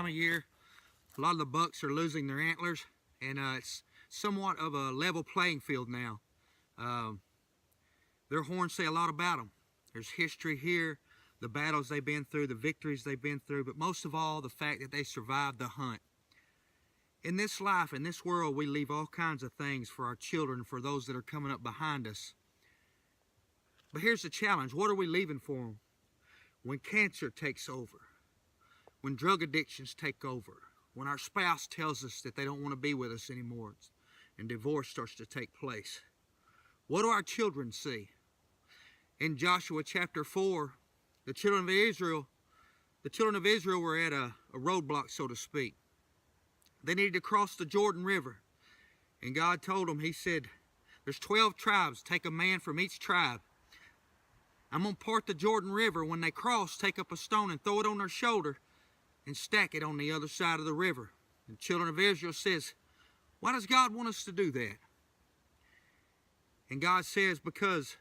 time of year, a lot of the bucks are losing their antlers, and it's somewhat of a level playing field now. Their horns say a lot about them. There's history here, the battles they've been through, the victories they've been through, but most of all, the fact that they survived the hunt. In this life, in this world, we leave all kinds of things for our children, for those that are coming up behind us. But here's the challenge. What are we leaving for them? When cancer takes over, when drug addictions take over, when our spouse tells us that they don't want to be with us anymore, and divorce starts to take place, what do our children see? In Joshua chapter 4, the children of Israel were at a roadblock, so to speak. They needed to cross the Jordan River. And God told them, He said, there's 12 tribes. Take a man from each tribe. I'm going to part the Jordan River. When they cross, take up a stone and throw it on their shoulder and stack it on the other side of the river. And the children of Israel says, why does God want us to do that? And God says, because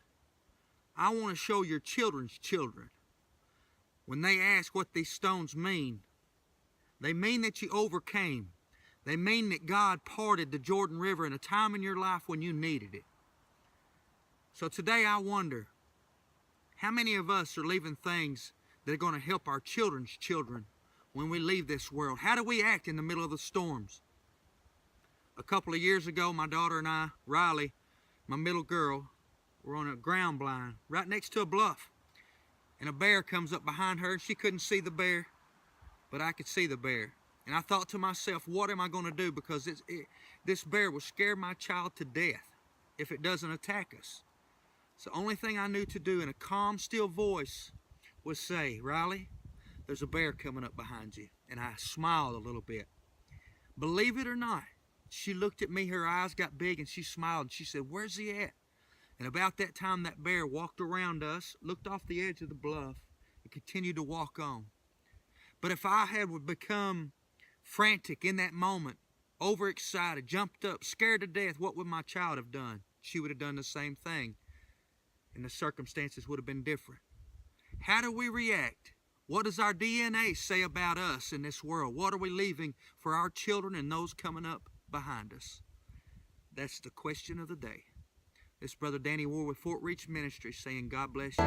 I want to show your children's children. When they ask what these stones mean, they mean that you overcame. They mean that God parted the Jordan River in a time in your life when you needed it. So today I wonder, how many of us are leaving things that are going to help our children's children when we leave this world? How do we act in the middle of the storms? A couple of years ago, my daughter and I, Riley, my middle girl, were on a ground blind right next to a bluff. And a bear comes up behind her, and she couldn't see the bear, but I could see the bear. And I thought to myself, what am I going to do? Because this bear will scare my child to death if it doesn't attack us. So the only thing I knew to do in a calm, still voice was say, Riley, there's a bear coming up behind you. And I smiled a little bit. Believe it or not, she looked at me, her eyes got big, and she smiled. And she said, where's he at? And about that time, that bear walked around us, looked off the edge of the bluff, and continued to walk on. But if I had become frantic in that moment, overexcited, jumped up, scared to death, what would my child have done? She would have done the same thing, and the circumstances would have been different. How do we react? What does our DNA say about us in this world? What are we leaving for our children and those coming up behind us? That's the question of the day. This Brother Danny Ward with Fort Reach Ministries saying God bless you.